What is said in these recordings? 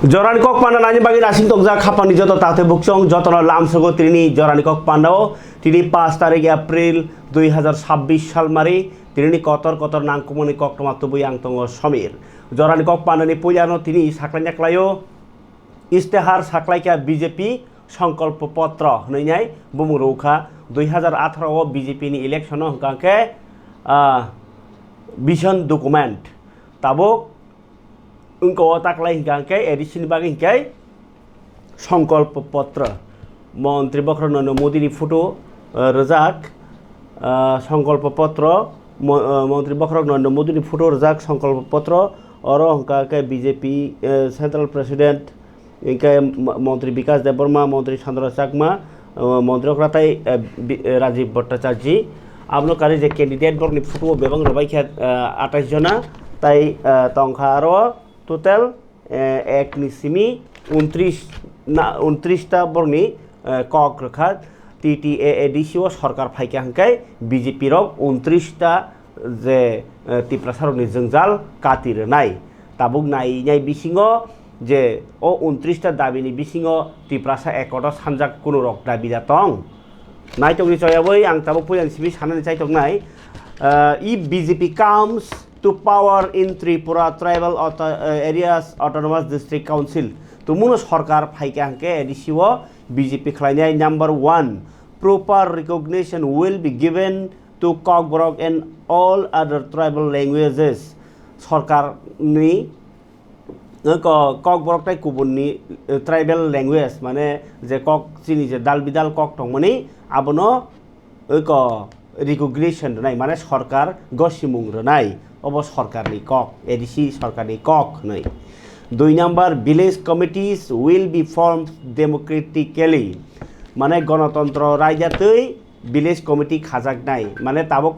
Jorani kok panda nani bagi nasing tokja kapani joto tate bukcong joto no lamsogo trini jorani kok pandao tini 5 tarik April 2026 সাল মারি তিনি কতর নাংকুমনি cock টমাতো বুয়াং তঙ্গ Samir জরানি cock পান্ডানি পুজানো তিনি সাকলাইনা ক্লায়ো ইস্তেহার সাকলাইকা BJP সংকল্প পত্র হইনাই বুমুরৌখা 2018 BJP নি election হংকাকে vision document তাবো उनको ताकलाई हिंगांके addition बागे हिंगाय संकल्प पत्र मंत्री बख्र नरेंद्र मोदी नि फोटो रजाक संकल्प पत्र मंत्री बख्र नरेंद्र मोदी नि फोटो रजाक संकल्प पत्र और हंका बीजेपी सेंट्रल प्रेसिडेंट इनके मंत्री विकास देबबर्मा मंत्री चंद्र चाकमा मंत्री अक्राताई राजीव भट्टाचार्य आपनो कारी जे कैंडिडेट बर्ग नि फोटो बेबां रबाइखा 28 जना ताई तंखा आरो टोटल एक निसिमी 29 बर्नी कक रखा TTAADCO सरकार फाइके हांकाय बीजेपी रक 29 जे तिप्रासारनि जंजाल कातिरनाय ताबुक नायनाय बिसिङो जे ओ 29 दाबिनि बिसिङो तिप्रासा एकटा सानजाक कुनु रक दाबि दातं नायतगनि चयाबै आं ताबुक फैनानै सिबि साननानै चाइतगनाय if BJP comes to power in Tripura tribal areas autonomous district council to muno sarkar phaike hanke edisiwo BJP khlainai number 1 proper recognition will be given to Kokborok and all other tribal languages sarkar ni Kokborok tai kubunni tribal language mane je kok chini je dal bidal kok tongmani abono recognition নাই মানে সরকার গসিমুং নাই of সরকারনি cock ADC সরকারনি cock নাই 2 number village committees will be formed democratically মানে গণতন্ত্র রাইজাতৈ village committee খাজাক নাই মানে তাবো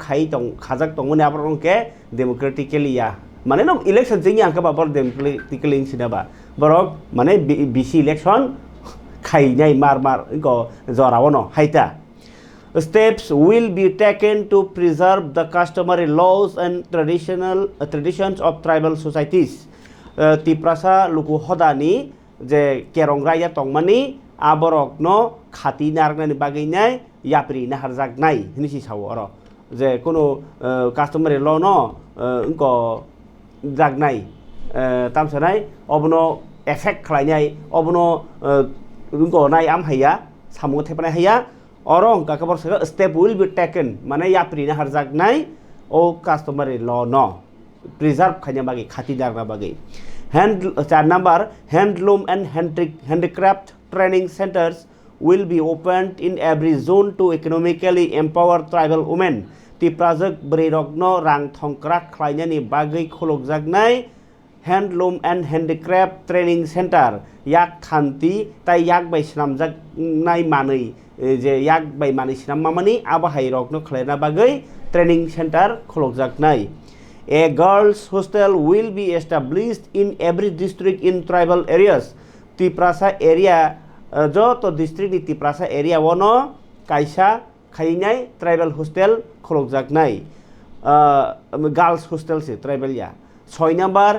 খাজাক তংমনি আবরংকে ডেমোক্রেটিক্যালিয়া মানে ন ইলেকশন জিনি আংকা বাবর ডেমোক্রেটিক্যালি ইনসিনাবা বরক মানে বিসি ইলেকশন খাইনাই মার জরাও ন হাইতা Steps will be taken to preserve the customary laws and traditions of tribal societies. Tiprasa luku hodani je kerong raya tongmani aborok no khati nargnani baginai yapri naharjak nai hinisi sawo aro je kono customary law no unko jagnai tamsanai obno effect khlainai obno unko nai amhaya samu thepanai haya Orang kakabor step will be taken mana yapri na harjak nai o customary law no preserve khanya bagi khati darna bagi number handloom and handicraft training centers will be opened in every zone to economically empower tribal women ti project brirogno rang thongkrak khlainani bagi khulokjak nai handloom and handicraft training center yak khanti tai yak bai snamjak nai manei je yak bai mani sinam mamani abahai rokno khlaina bagai training center kholokjak nai a girls hostel will be established in every district in tribal areas tiprasa area joto district ni tiprasa area wono kaisa khainai tribal hostel kholokjak nai girls hostel se tribal ya 6 number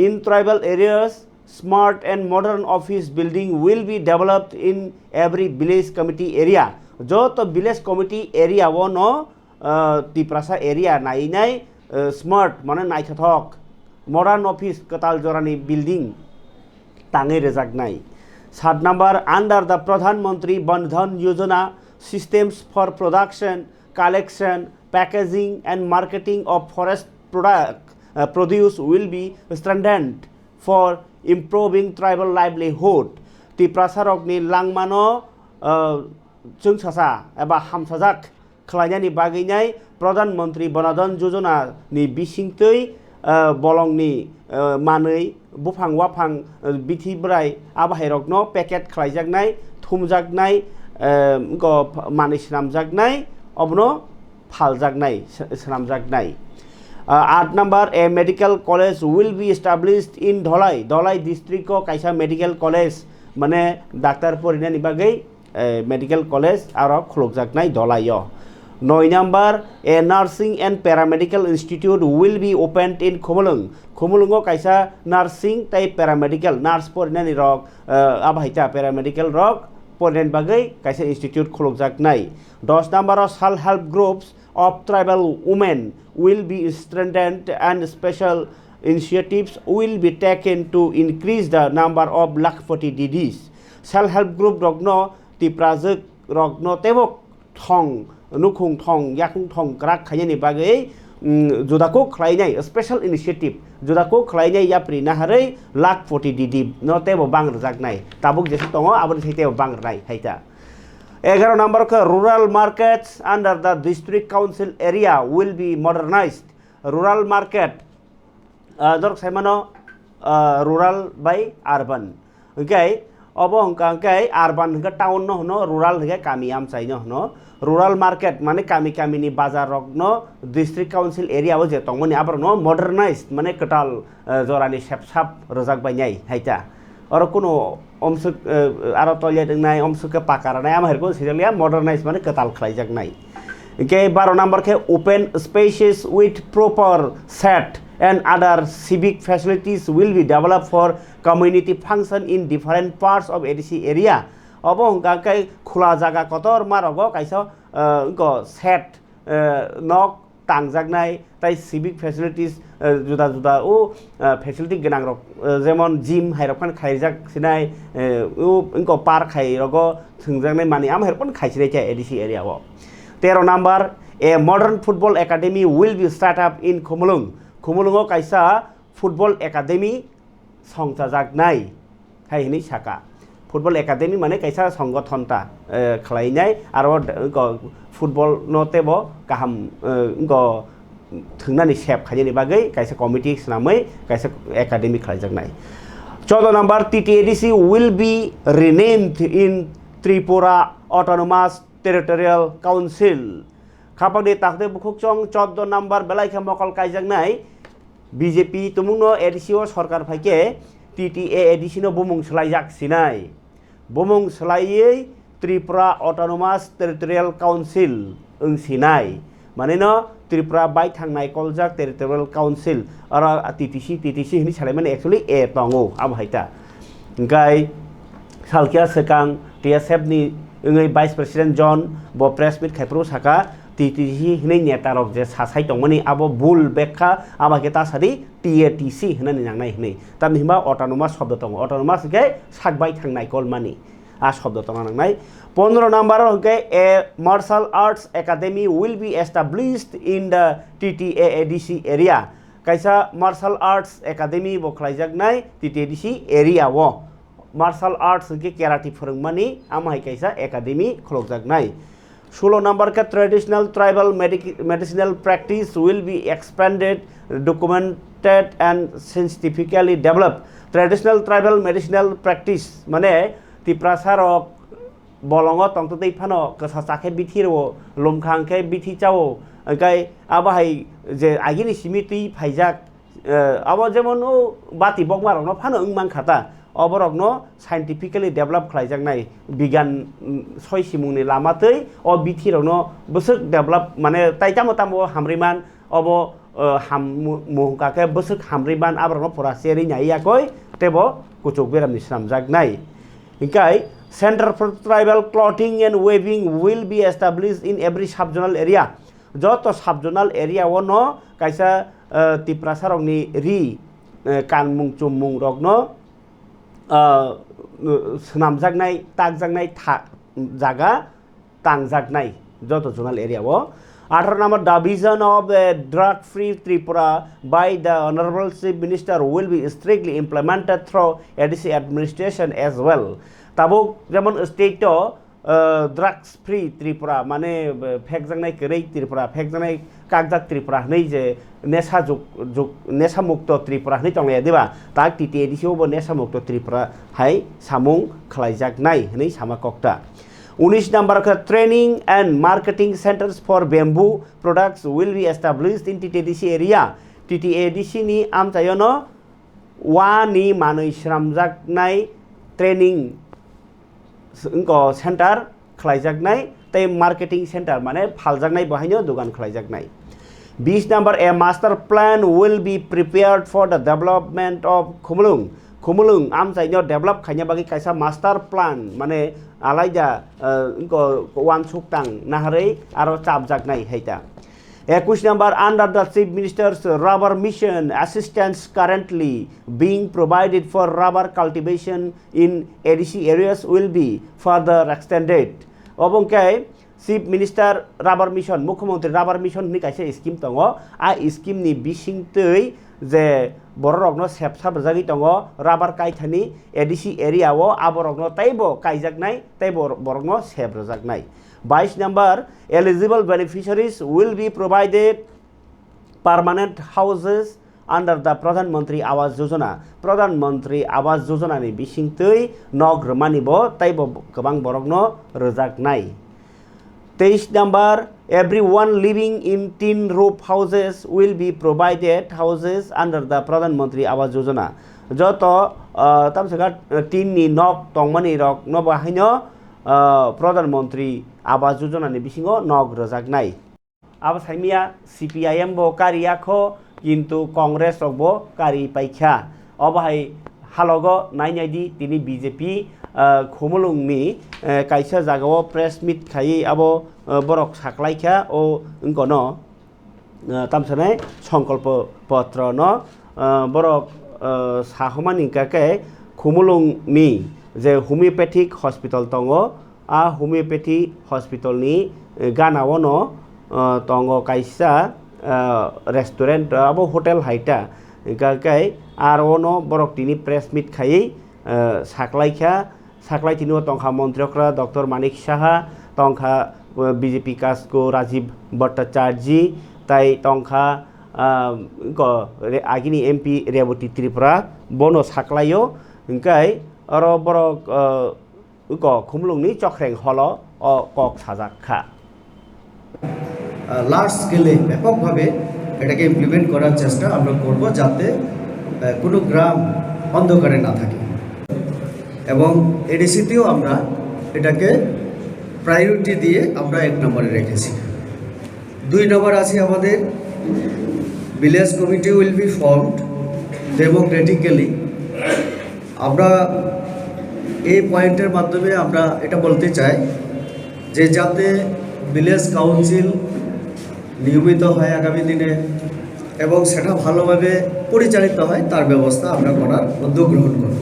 in tribal areas smart and modern office building will be developed in every village committee area jo to village committee area wono tiprasa area nai smart mane naithathok modern office katal jorani building tangai rejak nai 7 number under the pradhan mantri ban dhan yojana systems for production collection packaging and marketing of forest produce will be strengthened for improving tribal livelihood tiprasarok ni langmano chungsasa eba hamsajak khlainani baginai pradhan mantri banadhan yojana ni bisingtei bolongni manei bufang wafang bithi brai abahairokno packet khlaijaknai thumjaknai go mani snamjaknai obno phaljaknai snamjaknai 8 number a medical college will be established in Dholai district ko kaisa medical college mane doctor porinani bagai medical college aro khulokjak nai Dholai yo 9 number a nursing and paramedical institute will be opened in Khumulung. Khumulungo kaisa nursing tai paramedical nurse porinani rok abhaita paramedical rok porin bagai kaisa institute khulukjak nai. 10 number of self help groups of tribal women will be strengthened and special initiatives will be taken to increase the number of Lakpati Didis. Self help group rokno tiprajuk rokno tebok thong nukhung thong yakung thong krak khayani bagai judako khlainai special initiative judako khlainai yapri naharai Lakpati Didi no tebo bang rajak nai tabuk jesu tongo abon tebo bang rai haita. 11 number ka rural markets under the district council area will be modernized. Rural market dork saimano rural by urban. Okay, obo hongkai urban hingga town no rural hingga kami am chai no rural market mane kami ni bazar rok no district council area o je tongmani abar no modernized mane ketal jorani sep-sap rojak bai nyai haita. Aro kuno omsuk aro toilet nai omsuk ke pakar nai am herko silia modernize mane ketal khlaijak nai. Okay, 12 number ke open spaces with proper set and other civic facilities will be developed for community function in different parts of ADC area. Obo hongkai khula jaga kotor marogo kaisa ko set nok tangjak nai tai civic facilities juda juda o facility genang rok jemon gym hairokkan khaijak sinai o inko park khairogo thungjak nai mani am herpon khaisire cha ADC area o. 13 number a modern football academy will be set up in Khumulung. Khumulungo kaisa football academy songjak nai haini saka. Football academy mane kaisa songgothonta khlainai aro football no tebo kaham go thungnani sep khajani bagai kaisa committee snamai kaisa academy khlaijak nai. 14 number TTADC will be renamed in Tripura Autonomous Territorial Council. Khapagde takde bukhukchong 14 number belai kha mokol kaijak nai BJP tumungno ADC o sarkar phaike TTADC no bumung slaijak sinai. Bumung slaiye Tripura Autonomous Territorial Council sinai. Maneno Tripura bai thangnai koljak Territorial Council ara TTC ni salaiman actually a tongo abhaita. Ngai salkia sekang TSF ni ngai Vice President John bo press meet khaipro saka TTC hini neta rok je sasai tongmani abo bul bekha amake ta sari TATC hinani nangnai hini tamni himba autonomous shobdo tongo autonomous ke sakbai thangnai kolmani a shobdo tongo nangnai 15 number ke a martial arts academy will be established in the TTADC area kaisa martial arts academy bo khlaijak nai TTADC area wo martial arts ke karate phorongmani amai kaisa academy kholojak nai. 16 number ka traditional tribal medicinal practice will be expanded, documented and scientifically developed. Traditional tribal medicinal practice mane tiprasarok bolongo tongtei phano kasasake bithiro lomkhangke bithi chao kai abahai je agini simiti phaijak abo jemon o bati bokmarok no phano ungman khata অবরগ্ন scientifically develop খাইজাক নাই বিজ্ঞান ছয় সিমুংনি লামাতৈ অ বিথিরগ্ন বসক develop মানে তাইতামো তামো হামরিমান of হাম মুহকাকে বসক হামরিমান আবরগ্ন ফরাসিয়ারি নাইয়াকই তেব কুচুক বেরামনি সামজাক নাই Inkai Center for Tribal Clothing and Weaving will be established in every subzonal area. Joto subzonal area wono kaisa tiprasarogni ri kanmung chumung rogno snamjaknai takjaknai jaga tangjaknai joto zonal area wo 18 number the vision of the drug free Tripura by the honorable chief minister will be strictly implemented through ADC administration as well. Tabuk jemon state to drugs free Tripura mane phekjaknai kerei Tripura phekjaknai kakjak Tripura nei je nesha mukto Tripura nei tonglaya deba tak TTADC obo nesha mukto Tripura hai samung khlaijak nai nei samakokta. 19 number ka training and marketing centers for bamboo products will be established in TTADC area. TTADC ni amchayono wa ni manui shramjaknai training center khlaijak nai ताई marketing centre माने फालजागनाय बहायनो दुकान खालायजागनाय 20 number a master plan will be prepared for the development of Khumulung amsaino develop khanya bagi kaisa master plan mane alaida wan suktang naharei aro chapjagnai haita 21 number under the chief minister's rubber mission assistance currently being provided for rubber cultivation in ADC areas will be further extended obongkai Chief Minister Rubber Mission Mukhyamantri Rubber Mission ni kaisa scheme tongo a scheme ni bisingtei je borokno sepsabjagi tongo rubber kaithani ADC area o aborokno taibo kaijaknai taibo borokno sebrajaknai 22 number eligible beneficiaries will be provided permanent houses under the Pradhan Mantri Awas Yojana ni bisingtei nog rmanibo taibo gobang borokno rojaknai 23 number everyone living in tin roof houses will be provided houses under the Pradhan Mantri Awas Yojana joto tamsaka tin ni nok tongmani rok no bahaino Pradhan Mantri Awas Yojana ni bisingo nog rojaknai abo saimia CPIM bo kariyakho kintu Congress rok bo kari paikha obahai halogo nainadi tini BJP Khumulungni kaisa jagao press meet khai abo borok saklaikha o ngono tamsane সংকল্প পত্র no borok sahomani kake Khumulungni je homeopathic hospital tongo a homeopathy hospital ni ganao no tongo kaisa restaurant abo hotel haita kake aro no borok tini press meet khai saklai tino tongkha montriokra Dr. Manik Saha tongkha BJP kasko Rajiv Bhattacharya tai tongkha agini MP Revati Tripura bono saklayo ingkai aro borok Khumulungni chokhreng holo kok sajakha large স্কেলে ব্যাপকভাবে এটাকে implement করার চেষ্টা আমরা করব যাতে কোনো গ্রাম অন্ধকারে না থাকে এবং এডিসিতেও আমরা এটাকে প্রায়োরিটি দিয়ে আমরা 1 নম্বরে রেখেছি 2 নম্বর আছে আমাদের village committee will be formed democratically আমরা এই পয়েন্টের মাধ্যমে আমরা এটা বলতে চাই যে যাতে ভিলেজ কাউন্সিল নিয়মিত হয় আগামী দিনে এবং সেটা ভালোভাবে পরিচালিত হয় তার ব্যবস্থা আমরা করার উদ্যোগ গ্রহণ করব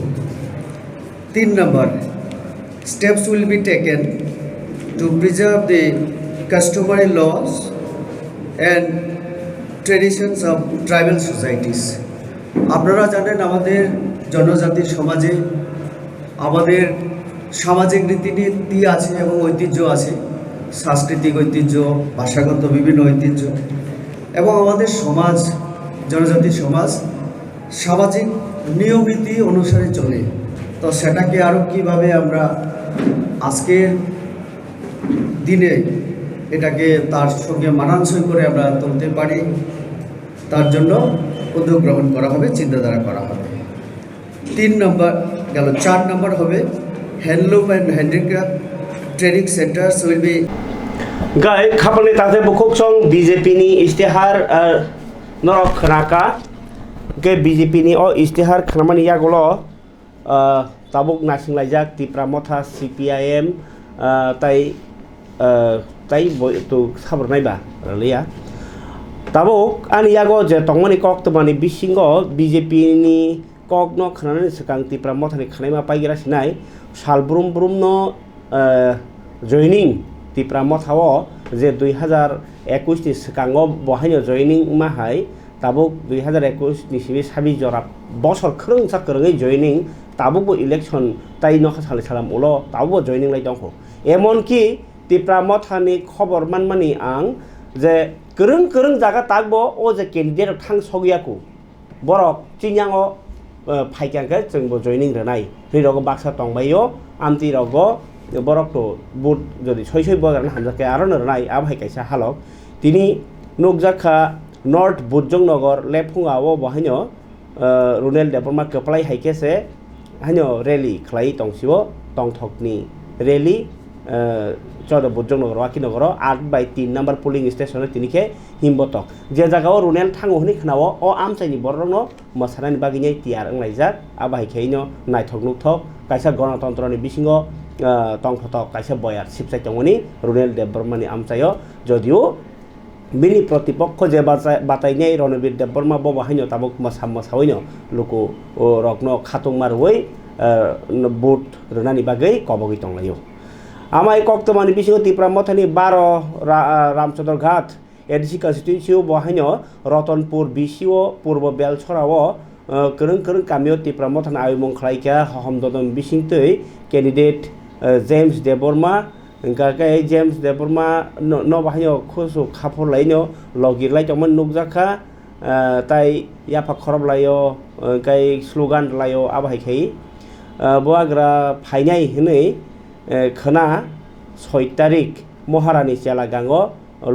3 নম্বর steps will be taken to preserve the customary laws and traditions of tribal societies আপনারা জানেন আমাদের জনজাতির সমাজে আমাদের সামাজিক রীতিনীতি আছে এবং ঐতিহ্য আছে সাংস্কৃতিক ঐতিহ্য ভাষাগত বিভিন্ন ঐতিহ্য এবং আমাদের সমাজ জনজাতির সমাজ সামাজিক নিয়মনীতি অনুসারে চলে তো সেটাকে আরও কীভাবে আমরা আজকের দিনে এটাকে তার সঙ্গে মানানসই করে আমরা তুলতে পারি তার জন্য উদ্যোগ গ্রহণ করা হবে চিন্তাধারা করা হবে 3 নম্বর গেল 4 নম্বর হবে handloom and handicraft training centres will be Gai khapalni tase bukuk song BJP ni istihar norok khnaka ke BJP ni o istihar khnamani yagolo tabuk nasinglajak Tipra Motha CPIM tai tu sabrnai ba raliya tabuk ani yago je tongmani kok tmani bisingo BJP ni kok no khnanani sakang Tipra Motha ni khnai ma paigira sinai salbrum brum no joining Tipra Motha যে 2021 ni sikango bohaino joining mahai tabuk 2021 ni sibi sabi jora bosor krung sakrungai joining tabuk election tai no khasali salam ulo tabuk joining lai dongkho emon ki Tipra Motha ni khobor manmani ang je krung jaga tagbo o je candidate thang sogiyaku borok chinyango phaikangke jengbo joining renai rirogo baksa tongbayo amti rogo borok to but jodi soi bogaran hamjake aro nai abhai kaisa halok tini nukjakha North Bujongnagar Lephungao bahaino rural development keplai haikese haino rally khlai tongsibo tongthokni rally চৌদ্দ বুজনগর আকিনগর 8/3 number pulling স্টেশনে তিনিকে হিমবতক যে জায়গাও রুনেল থাঙ্গো হনি খানাও ও আমচাইনি বররনো মোসানানি বাগিনে তিয়ার ওংলাইজাক আবাहायखेनो नायथक नुथक कायसा गणतन्त्रनि बिसिङाव तंफतक कायसा बयार सिबसाइ तंगनि रुनेल देबबर्मानि आमचायो जदिও बिनि प्रतिपक्ष जे बातायनाय रणबीर देबबर्मा बबाहायनो ताबक मोसावैनो लुकु रकनो खाtung मारुवै बुट रुनानि बागै कबगै तंलायो आमाय कक्तमानि बिसिङाव तिप्रा मथानि 12 रामचंद्र घाट ADC कन्स्टिट्युएन्सियाव बहायनो Ratanpur बिसिओ पूर्व बेलसराव करं गामियाव तिप्रा मथानि आयुमं खालायखा हहमददन बिसिंतै कैंडिडेट जेम्स देबबर्मा गाय जेम्स देबबर्मा न बाहायो खुसु खाफरलायनो लगिरलाय तमन नुकजाखा ताई याफा खरबलायो गाय स्लोगान लायो आबाहायखै बआग्रा फायनाय हनै खोना 6 तारिख महारानी चेला गांगो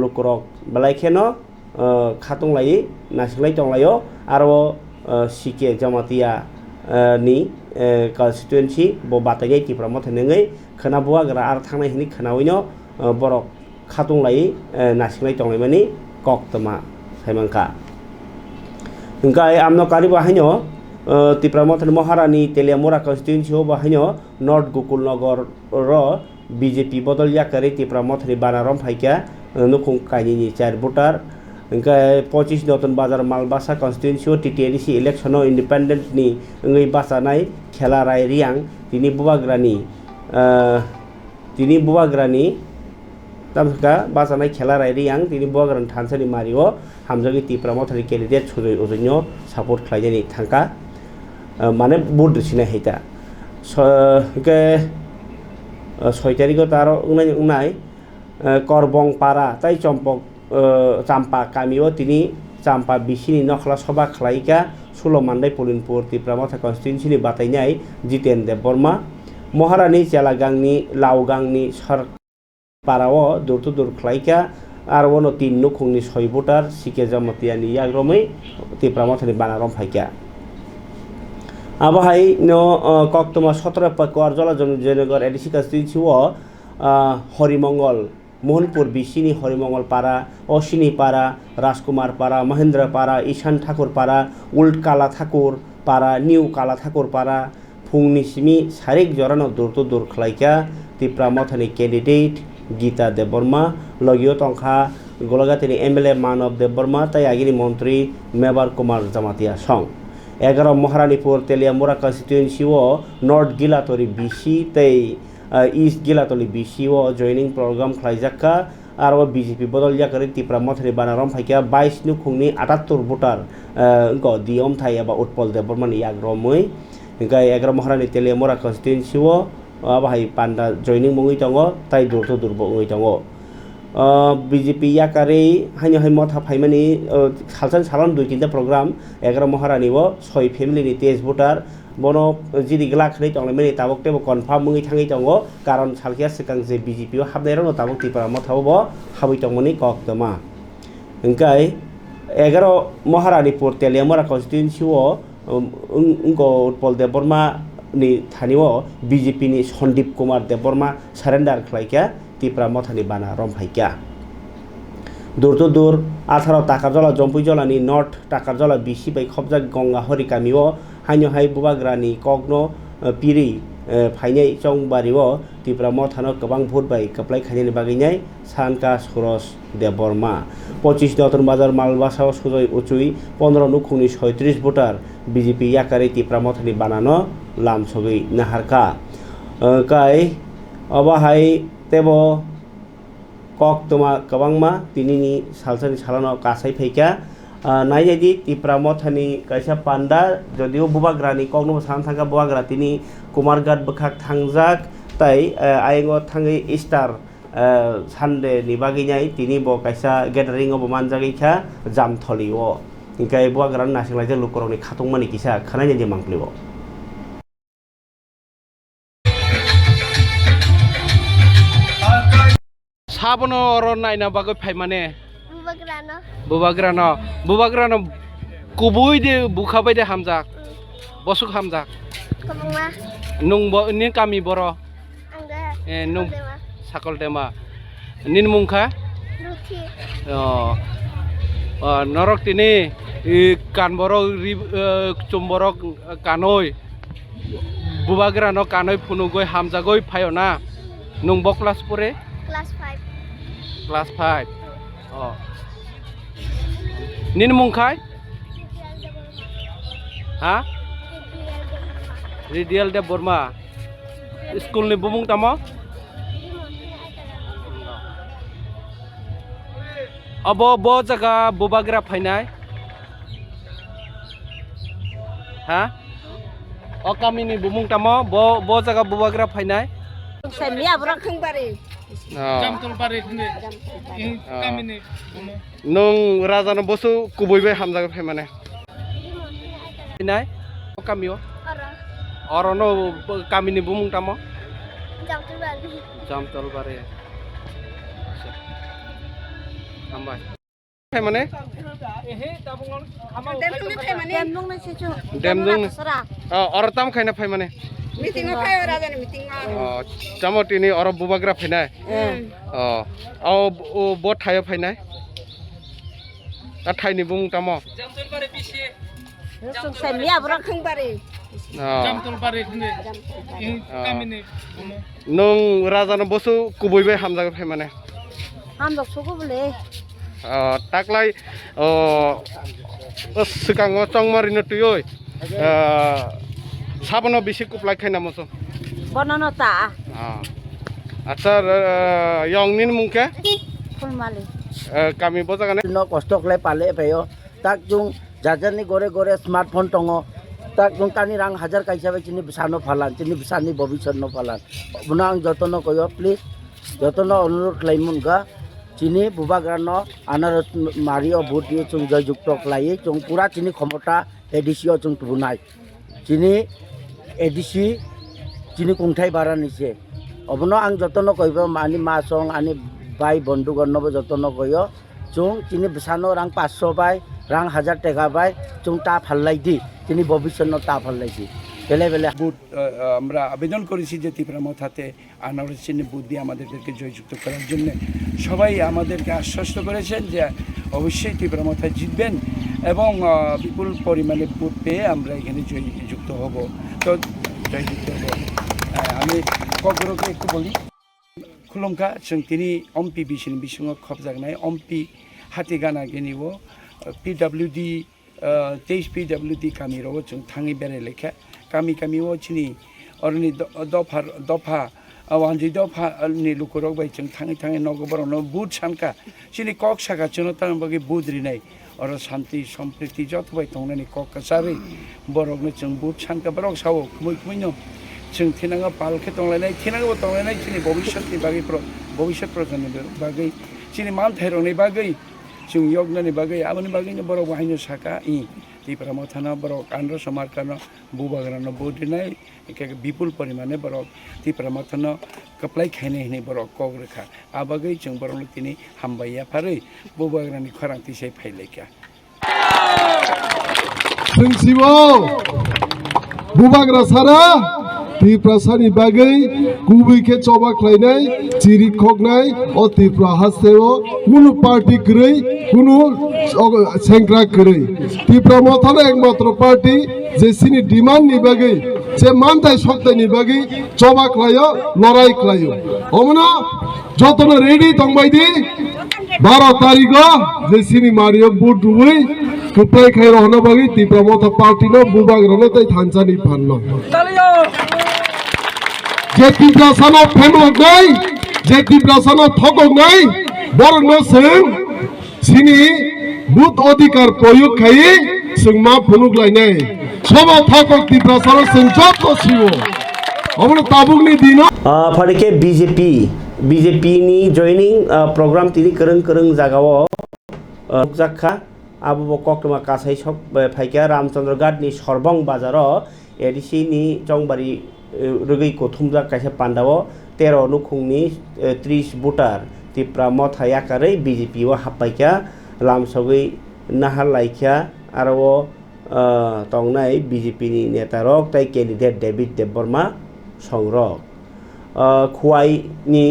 लुकुरक बलायखेनो खातंलायै नासिंलाय तंलायो आरो सिके जमातिया नि कन्स्टिट्युएन्सि ब बातायनाय तिप्रा मथानै खोना बआग्रा आरो थांनाय हनै खोनावैनो बरक खातंलायै नासिंलाय तंलायमानि कक्तमा सायमांखा गाय आमनो कारि बाहायनो तिप्रा मथानि महारानी तेलियामुरा कन्स्टिट्युएन्सियाव बाहायनो नर्थ गोकुल नगर र बीजेपी बदल याकारि तिप्रा मथानि बानारम फाइका नुखुं कायनि 4 भोटार ओंखाय 25 नतन बाजार मालबासा कन्स्टिट्युएन्सियाव टिटिआरसि इलेक्शनाव इन्डिपेन्डेन्टनि ओङै बासानाय खेला राय रियां तिनि बुवाग्रानि तामका बासानाय खेला राय रियां तिनि बुवाग्रानि थानसालि मारियो हामजागि तिप्रा मथानि कैंडिडेट सुजय अजन्य सापर्ट खालायनायनि थांखा माने बुट सिनाय हैता ओंखाय 6 तारिखआव तारो उनाय करबं पारा ताई चाम्पा गामियाव तिनि चाम्पा बिसिनि नखला सभा खालायका 16 मान्दाय पुलिनपुर तिप्रा मथा कन्स्टिट्युएन्सिनि बातायनाय जितेन देबबर्मा महारानी चेलागांनि लावगांनि सरपाराव दुरतु दुर खालायका आरो 3 नुखुंनि 6 भोटार सिके जमतियानि याग्रमै तिप्रा मथानि बानारम फाइका आबाहाय नो कक्तमा 17 पकवार जला जयनगर एडिसि कन्स्टिट्युएन्सियाव हरिमंगल मोहनपुर बिसिनि हरिमंगल पारा अश्विनी पारा राजकुमार पारा महेंद्र पारा ईशान ठाकुर पारा उल्ट काला ठाकुर पारा निउ काला ठाकुर पारा फुंनि सिमी सारिक जरानो दुरतु दुर खालायका तिप्रा मथानि कैंडिडेट गीता देबबर्मा लगियो तंखा गलाघाटनि एमएलए मानव देबबर्मा ताई आगिनि मंत्री मेबर कुमार जमातिया सं 11 महारानीपुर तेलियामुरा कन्स्टिट्युएन्सियाव नर्थ गिलातरी बिसि तै ईस्ट गिलातली बिसिओ जयनिंग प्रोग्राम खालायजाखा आरो बीजेपी बदल याकारि तिप्रा मथानि बानारम फाइका 22 नुखुंनि 78 भोटार दियम थाय एबा उत्पल देबबर्मानि याग्रमै ओंखाय 11 महारानी तेलियामुरा कन्स्टिट्युएन्सियाव आबाहाय पान्डा जयनिंग मुङै दङ ताई दुरतु दुरबो मुङै दङ बीजेपी याकारि हाय मथा फाइमानि सालसान सालन 2-3 प्रोग्राम 11 महारानीव 6 फेमिलिनि 23 भोटार बनो जिदि ग्लाखनै तंलायमानि ताबक तेबो कनफार्म मुङै थाङै दङ कारण सालखिया सिगां जे बीजेपीआव हाबनायरावनो ताबक तिप्रा मथावबो हाबै दंमोननि कक्तमा ओंखाय 11 महारानीपुर तेलियामुरा कन्स्टिट्युएन्सियाव उत्पल देबबर्मानि थानिव बीजेपीनि सन्दीप कुमार देबबर्मा सारेन्डार खालायखा तिप्रा मथानि बानारम फाइका दूर 18 टाकारजला जम्पुइजलानि नर्थ टाकारजला बिसि बाय खबजा गंगा हरि गामियाव हाय बुबाग्रानि कग्नो पिरि फाइनाय चंबारिव तिप्रा मथानो गोबां भोट बाय कप्लाय खायनायनि बागैनाय सानका सुरज देबबर्मा 25 नतन बाजार मालबासाव सुजय उचुई 15 नुखुंनि 36 भोटार बीजेपी याकारि तिप्रा मथानि बानानो लामसगै नाहारका गाय अबाहाय तेबो कक्तमा गोबांमा तिनिनि सालसानि सालानो कासाय फैका नायजायदि तिप्रा मथानि कायसा पान्डा जदिও बुबाग्रानि कग्नो सान थांगा बुबाग्रा तिनि कुमारघाट बखाक थांजाक ताई आयंग थाङै स्टार सानडे नि बागैनाय तिनि ब कायसा गेदारिंग अब मानजागैखा जामथलिओ ओंखाय बुबाग्रानि नासिंलायजों लुकरनि खातंमानि किसा खानायनि मांप्लिओ साबनो और नायना बागै फाइमाने बुबाग्रानो कुबुइ दे बुखाबाय दे हामजाक बसुक हामजाक नंबो नि गामि बर' नुं sakol tema nin mungkha norok tini kan borok chumborok kanoi bubagra no kanoi phunugoi hamjagoi phayona nungbo class pore class 5 nin mungkhai ha Ridial de Burma school ni bumung tamo abo bo jaga bubagra phainai ha o kami ni bumung tamo bo jaga bubagra phainai Saya berang kembali. jamtol pare khne kami ni nung raja no bosu kuboibai hamjaga phaimane phainai o kamio Orono kami ni bumung tamo jamtol bare ambai phay mane demdung tam khaina phay mane Meeting apa ya raja ni meeting chamoti ni oro bubagra phainai bo thayo phainai ta thai ni bumung tamo jamtol bare pisi Saya berang kembali. jamtol bare khne kami ni nung raja no bosu kuboibai hamjaga phay mane Hamdok suku boleh. taklai sikango chongmarino tuyoi sabono bisi kuplai khaina moso Bonono ta. acha yongnin mungke Full mali. kami bojagane no kosto klai pale payo tak jung jajani gore gore smartphone tongo tak jung tani rang hajar kaisa bai chini bisano phalan chini bisani bobishon no phalan bunang jotono koyo please jotono onurod klaimun ga chini bubagrano anaros mario bhuti chung jayukto klai chung pura chini khomota edisio chung tubunai chini edisi chini kungthai baranise obono ang jotono koiba mani masong ani bai bondhu gorno jotono koyo chung chini bisano rang 500 bai rang 1000 টাকা bai chung ta phalai di chini bobishon no ta phalai di বেলে বেলে booth আমরা আবেদন করেছি যে ত্রিপুরা মথাতে আনারস চিহ্নে booth দিয়ে আমাদেরকে জয়যুক্ত করার জন্য সবাই আমাদেরকে আশ্বস্ত করেছেন যে অবশ্যই ত্রিপুরা মথায় জিতবেন এবং বিপুল পরিমাণে বুথ পেয়ে আমরা এখানে জয়যুক্ত হব তো জয়যুক্ত হব আমি কগ্রকে একটু বলি খুলুমকা जों তিনি অম্পি বিশিন বিসঙ্গ খবজাগনাय অম্পি হাতিগানা গেনিব পিডব্লিউডি 23 পিডব্লিউডি কামিরাव जों थाङै बेराय लेखा kami wo chini orni dofa wanji dofa ni lukurok bai chung thangi nogo borono bud sanka chini kok saka chuno tan bagi budri nai oro shanti sampriti jot bai tongnani kok kasari borok ni chung bud sanka borok sawo kmui no chung thinanga palkhe tonglainai thinanga tonglainai chini bobishot ni bagi bobishot projanni bagi chini man thairo ni bagi chung yogna ni bagi aboni bagi ni borok bahaino saka i Tripura মথানো Borok André সমারকানো বুবাগ্রানো বৌদিনাই একে বিপুল পরিমাণে বরক ত্রিপুরা মথানো কপ্লাই খাইনে হিনে বরক cock রেখা আবাগৈ जों বরক তিনি হামবাইয়া ফাरै বুবাগ্রানি খরাंथि সেই ফাইলাইকা जों सिबाव बुबाग्रा सारा ত্রিপুরা সানি বাগै गुबैखे चबाख्लायनाय चिरि खगनाय अ ত্রিপুরা हास्तेव कुनु party गरै कुनु सेंग्रा गरै ত্রিপুরা मथानो एकमात्र पार्टी जे सिनि डिमांड नि बागै जे मानथाय सक्ताय नि बागै चबाख्लायो लड़ाई ख्लायो अमनो जतनो रेडी तंबायदि 12 तारिख जे सिनि मारियो बुट दुबै कुप्लाय खाइरो हनो बागै ত্রিপুরা मथा पार्टी नो बुबाग्रानो तै थानसानि फाननो যে ত্রিপুরাসানো ফেমক নাই যে ত্রিপুরাসানো থকক নাই বরং जों सिनि बुथ अधिकार प्रयोग खाई जों मा फुनुगलायनाय समा थकक ত্রিপুরাসানো जों जत सिवो अमनो ताबुकनि दिनो फारिके बीजेपी नि जॉइनिंग प्रोग्राम तिनि करं जागाव जाखा आबो कक्रमा कासाई सब फाइका रामचंद्र घाट नि सरबं बाजार एडिसी नि चंगबारी रगै कोथुमजा कायसा पांडाव 13 नुखुंनि 30 भोटार ত্রিপুরা मथाया कारै बीजेपी व हापाइका लामसगै नाहा लाइखा आरो तंनाय बीजेपी नि नेता रक ताइ कैंडिडेट डेविड देबबर्मा संग्रह खुवाई नि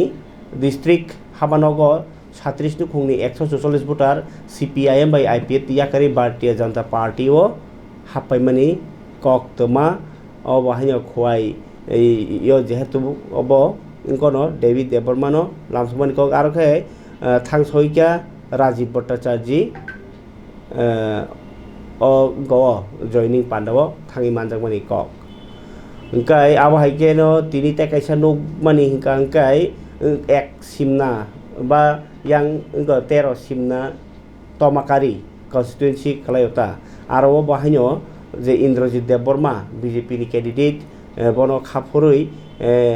district हाबानगर 37 खुंनि 144 voter CPIM bye IPF याकारि Bharatiya Janata party ओ हापायमानि कक तमा अब हाइनो खवाय यो जेहेतु अब इनकोनो डेविड देबरमानो लामसमानि कक आरो खे थांसयका राजीव भट्टाचार्य ओ गो जॉइनिंग पांडव थांगी मानजाकमानि कक ओंखाय आबहायकेनो तिनि तेकाइसा नुक मानि हिंका ओंखाय एक सिमना बा yang 13 simna tomakari constituency kalayota aro bahanyo je Indrajit Deborma BJP ni candidate bono khapurui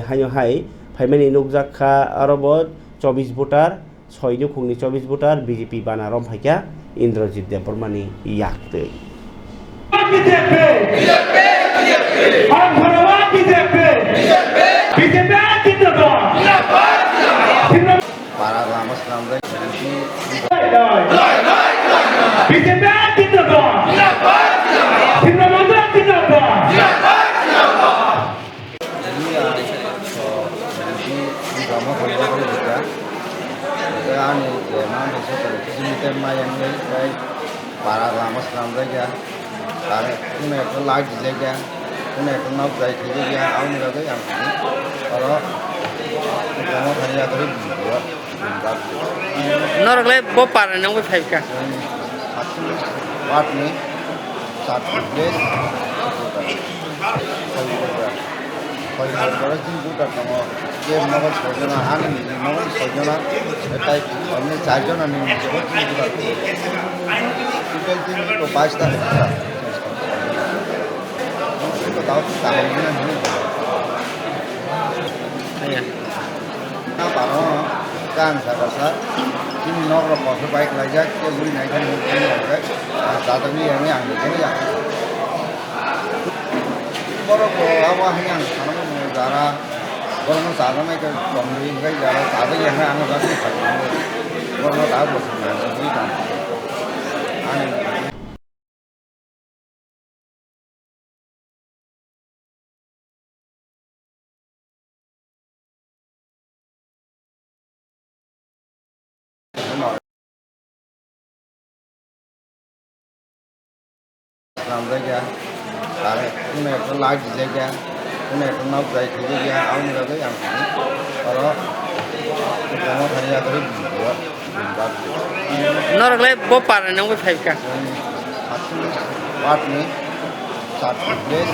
hanyo hai phaimani nukjakha aro bo 24 votar 6 ni khungni 24 votar BJP banarom phaikya Indrajit Deborma ni yaktei Norle bo para nang wi phaika part में 7 place दिन बुटा तम जे नगल 6 जना आने नगल 6 जना एटाइ अन्य 4 जना नि total team तो 5 टा तो दाउत ताहम नि ना बारो काम सारा ini nongkrong kopi baik aja, dia beli naikkan mungkin ya, saat ini yang ini ya. Baru bawa yang karena negara, kalau saat ini ke pembeli negara, saat ini yang anu kasih, kalau tahu bosnya, ini kan, aneh. làm ra kìa, cái này nó lái gì ra kìa, cái này nó nấu dậy thì kìa, ông là cái ăn ở đó, nó thay ra cái Norle bo para nang wi phaika part में 7 place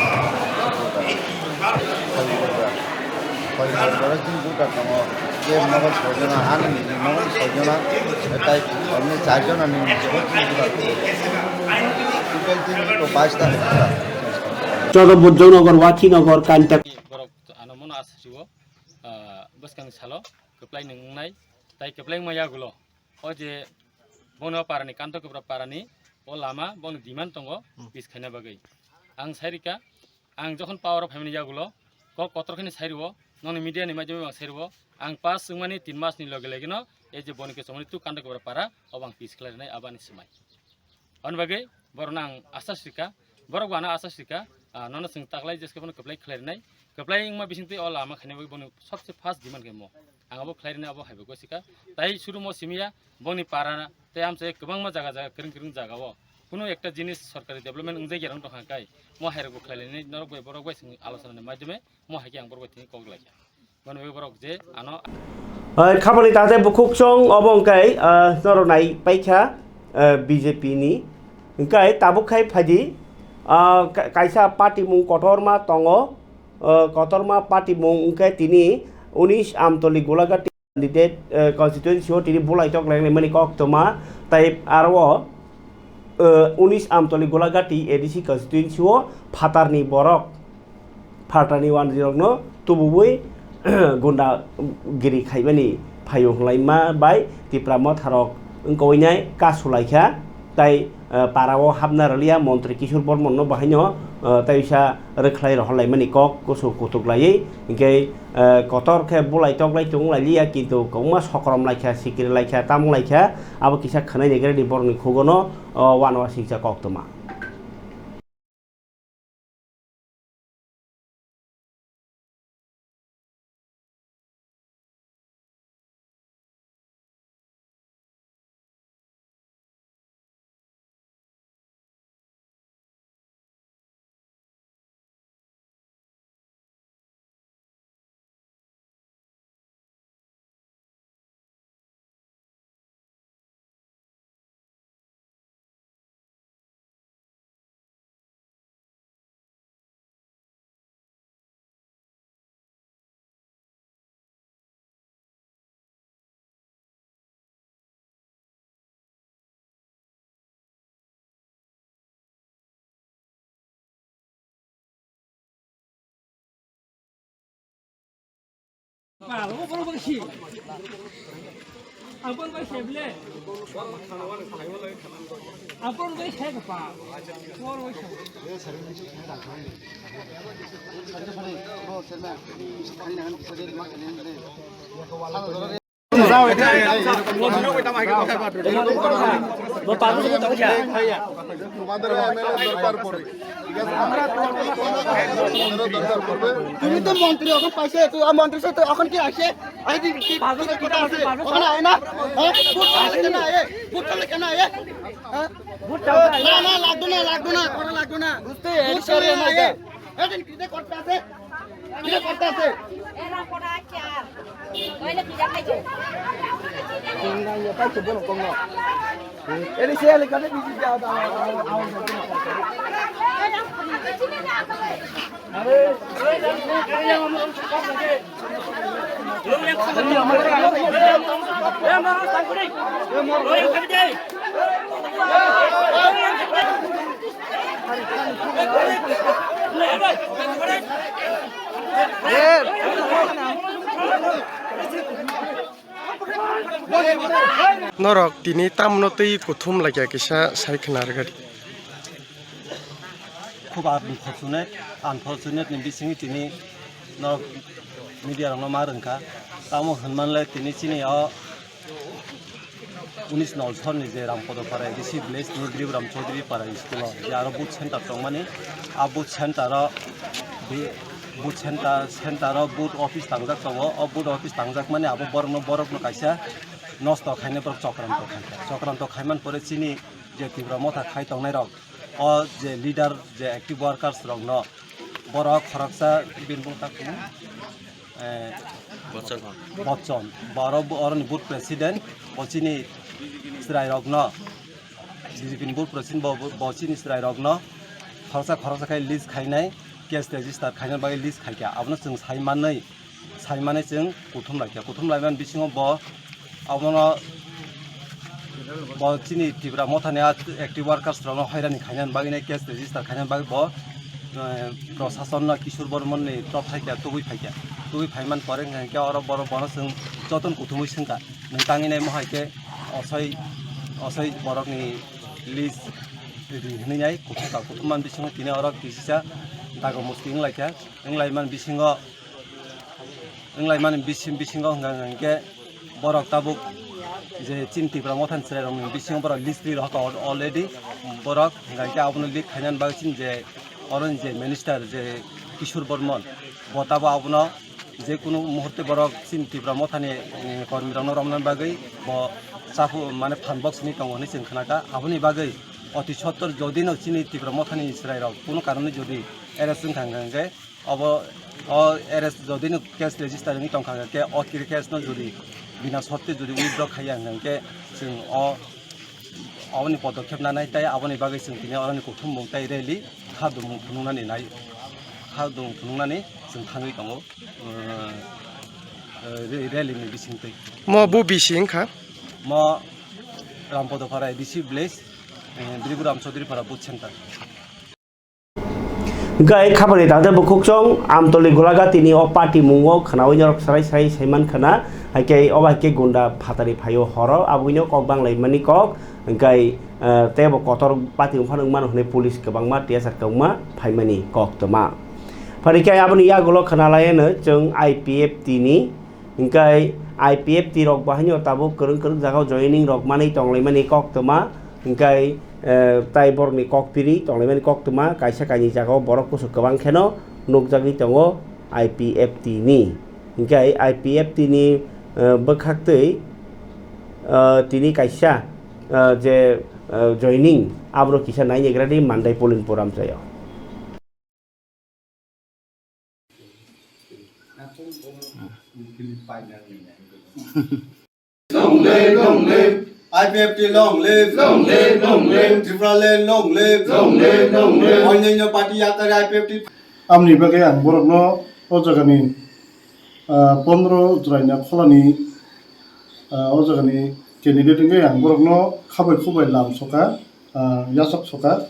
दिन बुटा तम जे नगल 6 जना आने नगल 6 जना एटाइ अन्य 4 जना नि total team तो 5 टा चौदबुद्धनगर वाखिनगर कान्टा borok ano mono asriwo bwskang salo keplai nungnai tai keplai maya gulo o je bono parani kanto kebra parani o lama bon diman tongo pis khaina bagai ang sairika ang jokhon power of family jagulo ko kotorkhani sairiwo noni media ni majome bang sairiwo ang pas sungmani 3 mas ni loge legeno e je bonike somani tu kanto kebra para obang pis khlainai abani semai on bagai bornang asasrika borok bana asasrika nono sing taklai jeske bono keplai khlainai keplai ingma bisingti o lama khaina bagai bono सबसे fast diman ke mo angabo khlairina abo haibo gosika tai shuru mo simia boni parana te amse gobang ma jaga jaga kring kring jaga o kuno ekta jinis sarkari development ungjai gerang tokha kai mo hairego khlailani norok bai borok bai sing alochona ni majdome mo haiki ang borok tini koglaiya bono bai borok je ano खामानि ताते बुखुकसं अबंकाय नरनाय पाइखा BJP ni ओंखाय ताबुखाय फादि कायसा party मुं कटरमा तंगो कटरमा party मुं ओंखाय तिनि 19 आमतली गोलाघाटी candidate constituency हो तिनि बुलाइटक लायनाय मानि कक्तमा ताइ आरो 19 आमतली गोलाघाटी एडिसि कन्स्टिट्युएन्सी हो फाटारनि बरक फाटारनि 10 नो तुबुबै गुन्दा गिरि खाइबानि फायो हलाइमा बाय तिप्राम थारक ओंकौइनाय कासुलाइखा ताइ पाराव हाबना रलिया मन्त्री किशोर बर्मन बाहायनो ताइसा रोख्लाय रहलाइमानि कक कसु कुतुकलायै इंकै कतर खे बुलाइ तगलाइ तुंलाइलिया किन्तु कौमा सकरम लाइखा सिकिरि लाइखा ताम लाइखा आबो किसा खनाय नेगरे बरनि खुगनो वानवा सिंसा कक्तमा তুমি তো মন্ত্রী এখন পাইছে তুই মন্ত্রীর সাথে এখন কি আসে ওখানে আয় না কেন আয় কেন আয় না না লাগতো না করা লাগতো না বুঝতে করতে আছে করতে আছে এরা পড়া চার কইলে কি দেখাইছো Ele se ele cadê bicho de alta Norok tini tamnotei kuthum lagya kisa saiknar gari. খুব আনফরচুনেট বিসিং তিনি মিডিয়া রং মারঙ্কা তামো হনমানলে তিনি চিনি 19 নলছরনি যে রামপদ পারা বিসি ভিলেজ নিদ্রিব রাম চৌধুরী পারা স্কুল যে আরো বুথ সেন্টার দं মানে আ বুথ সেন্টার বুথ অফিস তাंजाक दङ बुथ অফিস তাंजाक মানে আবো বরকনো কাইসা নষ্ট খাইনে বরক চক্রান্ত খাইমান পরে চিনি যে তীব্র মথা খাই তংনাই রক অ যে লিডার যে অ্যাক্টিভ ওয়ার্কার্স রং ন বরক খরকসা বিনবুং তাকু বচ্চন অরনি বুথ প্রেসিডেন্ট বচিনি ইসরাই রক ন বিজেপিনি বুথ প্রেসিডেন্ট বচিনি ইসরাই রক ন খরকসা খাই লিস্ট খাইনাই केस रेजिस्टार खाइना बागै लिस्ट खाइया आबनो जों साइमानै जों कुथुम लाइमान बिसिङाव आबनो चिनि टिब्रा मथाने एक्टिभ वार्कार्स रंग हैरानि खाइना बागै केस रेजिस्टार खाइना बागै प्रशासन किशोर बर्मननि टप थाइया तुगै फाइमान परे के अर बर बन जों जतन कुथुमै सोंका नोंताङिनाय महायके असै बरकनि लिस्ट रिहैनाय कुथुमान बिसिङाव तिनि अर किसिसा दागो मुस्ति लाइमान बिसिङाव हंगे बरक ताबुक जे चिन्तिफ्रा मथान सेराय रं बिसिङाव बरक लिस्ट रक अलरेडी बरक हंगे आबनो लिक खाइनान बागसिन जे अरन जे मिनिस्टार जे किशोर बर्मन बताबो आबनो जे कुनु मुहूर्ते बरक चिन्तिफ्रा मथानि कर्मी रंग रमनान बागै साफु माने फानबक्स नि दङ होनै जों खोनाका आबनि बागै अति सत्तर जदि न चिनि তীব্র मथानि इसराय रक कुनु कारणे जदि एरेस्ट जों थांगे अब एरेस्ट जदि न केस रेजिस्टार नि तंखांगे के अकिर केस न जदि बिना सत्ते जदि उइथड्र खाइयांगे जों अबनि पदक्षेप लानाय ताय आबनि बागै जों तिनि अरनि कुथुम मुंताय रेलि खादुम फुनुंनानै जों थाङै दङ रेलिनि बिसिंतै म बु बिसिंखा म रामपदपारा एडिसि भिलेज बिरिबुराम चौधुरी पारा बुथ सेन्टार गाय खाबानि दादे बखुकजों आमतली गुलागा तिनि अ पार्टी मुङाव खानावै नरक साराय सैमान खाना हाइके अबाइके गुन्डा फातारि फायो हर आबुइनो कक बांलाइमानि कक गाय तेब कतर पार्टी उफान मान होने पुलिस गोबांमा टियासार गोबांमा फाइमानि कक तमा फारिके आबुनि यागुलो खानालायनो जों आईपीएफ तिनि गाय आईपीएफ ति रक बाहायनो ताबो करं जागाव जयनिं रक मानै तंलाइमानि कक तमा गाय ताई बरनि ककपिरि तंलाइमानि कक तमा कायसा कायनि जागाव बरक कुसु गोबां खेनो नुकजागि दङ आईपीएफ तिनि गाय आईपीएफ तिनि बखाक्तै तिनि कायसा जे जयनिं आब्रो किसा नायग्रानि मानदाय पोलिं प्रग्राम जायो Long live. IPFT long live. Tripuraland long live. Onyenyo party yatar IPFT. Amni bagai ang borokno o jagani 15 July na kholani o jagani candidate ngai ang borokno khabai khubai lam soka yasok soka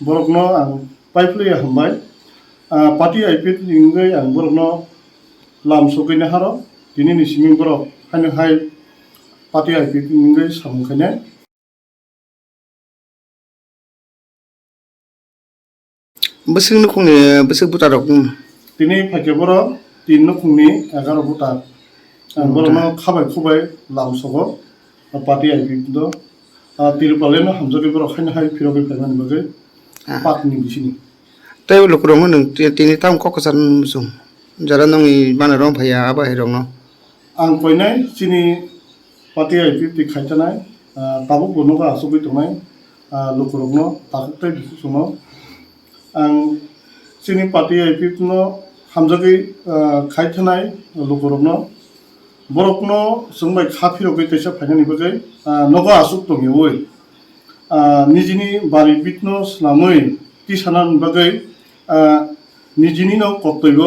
borokno ang paipli hambai party IPFT ngai ang borokno lam sokai na haro তিনি নিসিমি বড় হাইনো high party IP মিঙ্গै সামুखायनो बोसोर नखुंनि बोसोर बुटाराव তিনি ফাইকে বড় 3 নখুंनि 11 বুটার বড়नो खाबाय खुबाय लामसगो party IP the तिरुपालेनो हामजोरि बড় हाइनो high फिरबे फाइमान बगे पाकनि बिसिनि तै लुकुरं नों तिनि ताम ककसान मुसुं जरा नंनि बानारं भाया आबाहिरं न आं कयनाय सिनि पार्टी आइपि ति खायथानाय ताबुक बनोगा आसुबै तंनाय लुकुरंनो ताकतै बिसुनो आं सिनि पार्टी आइपि नो हामजोरि खायथानाय लुकुरंनो बरकनो जोंबाय खाफिरगै तैसा फाइनानि बगे नगा आसुक तंगिवै निजिनि बारि बितनो स्लामै तिसानान बगे निजिनि न कतैब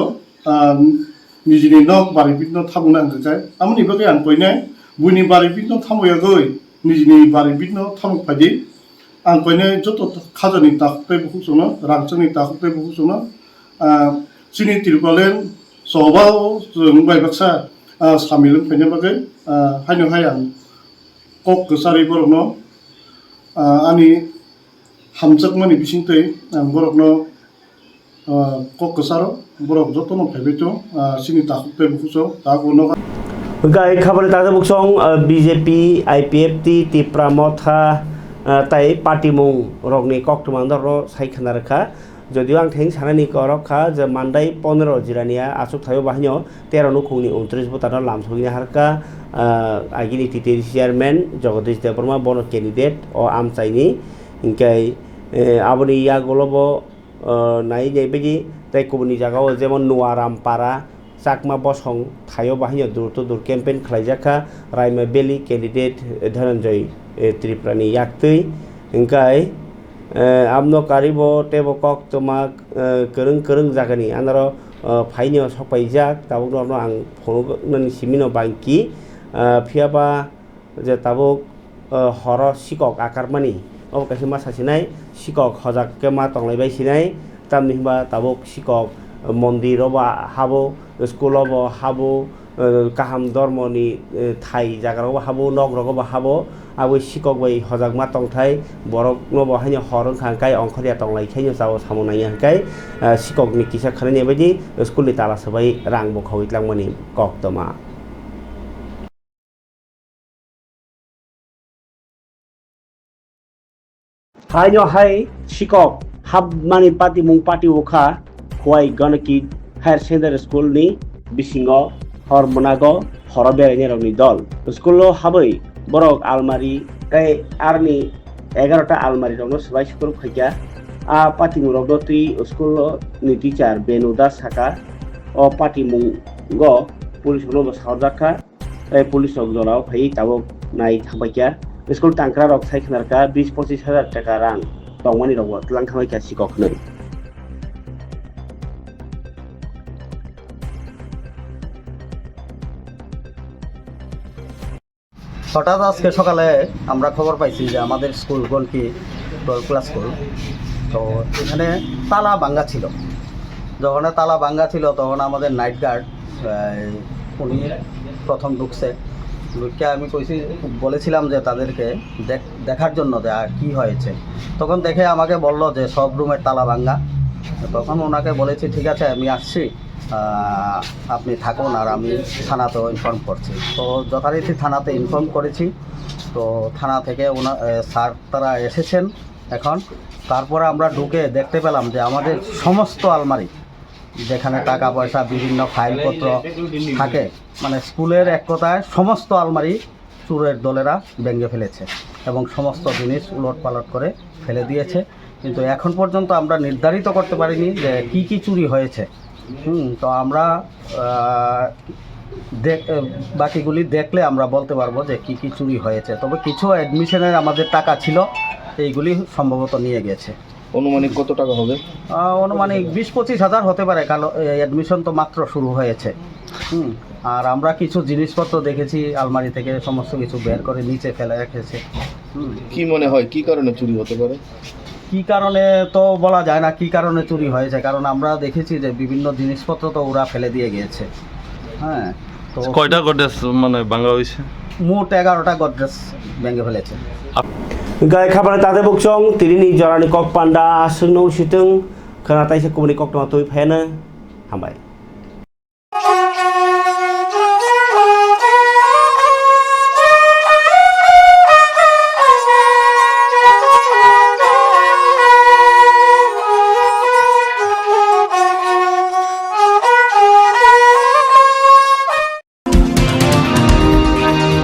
निजिनि न बारि बितनो थामुना अंगजाय आमनि बगे आं कयनाय बुइनि बारि बितनो थामयागै निजिनि बारि बितनो थामुक फादि आं कयनाय जत खाजानि ताकतै बहुसनो रांचनि ताकतै बहुसनो सिनि तिरुपालेन सबाव जों बायबाक्सा सामिलुं फायनो बगे हाइनो हाय आं कक गोसारि बरकनो आंनि हामजोकमानि बिसिंतै आं बरकनो कक गोसारो बरक जतनो फायबैतो सिनि ताकतै बहुसो तागुनो गाय खबर ताजा बुकसं बीजेपी आईपीएफ तिप्रा मथा ताई पार्टी मुं रगनि कक्टमानदर साइखना रखा যদিও आं थें सानानि करखा जे मानदाय 15 जिरानिया आसुक थायो बाहिनो 13 नुखुंनि 29 बुटार लामसगिनि हारका आगिनि टिटिरि चेयारमैन जगदीश देवबर्मा बन कैंडिडेट ओ आमचाइनि इंकाय आबनि या गलबो नाय नेबेदि ताई कुबनि जागाव जेमन नुवारामपारा चाकमा बसं थायो बाहिनो दूर तो दूर कैंपेन खलाइजाखा रायमा बेली कैंडिडेट धनंजय त्रिपुरानि याक्तै इंकाय आमनो कारिबो टेबो कक तमा करंग करंग जागनि आनारो फाइनो सपाइजाक ताबुक न आं फोन सिमिनो बांकी फियाबा जे ताबुक हर सिकक आकारमानि अब कासे मा सासिनाय सिकक हजाक के मा तंलायबाय सिनाय तामनिबा ताबुक सिकक मन्दिरबा हाबो स्कुलबो हाबो काहाम धर्मनि थाई जागाराव हाबो नगरगबो हाबो आबो सिकक बै हजाक मा तंथाय बरक न बहायनो हरं खांकाय अंखरिया तंलायखायनो जाव सामनाय हांकाय सिकक नि किसा खानाय बायदि स्कुलनि ताला सबाय रां बखावैतलांमनि कक्तमा हायनो हाय सिकक हाब मानि पार्टी मुं पार्टी उखा हवाय गणकी हायर सेकेंडारि स्कुल नि बिसिंगो हरमनागो हर बेरायनि रंनि दल स्कुल हाबै बरक आलमारी कै आरनि 11टा आलमारी रंनो सबाय स्कुल फैया आ पार्टी मुरगो तुई स्कुल नि टीचर बेनुदास साका ओ पार्टी मुंगो पुलिस नो सावजाखा पुलिस जलाव फै ताबो नाय थांबायया स्कुल टांक्रा रक साइखनारका 20-25 हजार टाका रां दंमानि रंगो लांखाबायया सिककनै হঠাৎ আজকে সকালে আমরা খবর পাইছি যে আমাদের স্কুল গলকি 12 ক্লাস স্কুল তো এখানে তালা ভাঙা ছিল যখন তালা ভাঙা ছিল তখন আমাদের নাইট গার্ড উনি প্রথম ঢুকছে ঢুকে আমি কইছি বলেছিলাম যে তাদেরকে দেখার জন্য কি হয়েছে তখন দেখে আমাকে বলল যে সব রুমের তালা ভাঙা তখন ওনাকে বলেছি ঠিক আছে আমি আসছি আপনি থাকুন আর আমি থানাতে ইনফর্ম করছি তো যথারীতি থানাতে ইনফর্ম করেছি তো থানা থেকে স্যার তারা এসেছেন এখন তারপরে আমরা ঢুকে দেখতে পেলাম যে আমাদের সমস্ত আলমারি যেখানে টাকা পয়সা বিভিন্ন ফাইলপত্র থাকে মানে স্কুলের এক কথায় সমস্ত আলমারি চোরের দলেরা ভেঙে ফেলেছে এবং সমস্ত জিনিস উলটপালট করে ফেলে দিয়েছে কিন্তু এখন পর্যন্ত আমরা নির্ধারিত করতে পারিনি যে কি চুরি হয়েছে তো আমরা বাকিগুলি দেখলে আমরা বলতে পারবো যে কি চুরি হয়েছে তবে কিছু অ্যাডমিশনের আমাদের টাকা ছিল এইগুলি সম্ভবত নিয়ে গেছে অনুমানিক কত টাকা হবে অনুমানিক 20-25 হাজার হতে পারে কারণ অ্যাডমিশন তো মাত্র শুরু হয়েছে আর আমরা কিছু জিনিসপত্র দেখেছি আলমারি থেকে সমস্ত কিছু বের করে নিচে ফেলে রেখেছে কি মনে হয় কি কারণে চুরি হতে পারে কি কারণে তো বলা যায় না কি কারণে চুরি হয়েছে কারণ আমরা দেখেছি যে বিভিন্ন জিনিসপত্র তো ওরা ফেলে দিয়ে গিয়েছে হ্যাঁ কয়টা গডরেজ মানে ভাঙা হয়েছে? মোট 11টা গডরেজ ভেঙে ফেলেছে। গায়ে খাবার তাদের বকচং তিনি জরানি কক পান্ডা আসং নৌ সিটং খানা তাইসে কুমনি কক নতুই ফেনা হামবাই।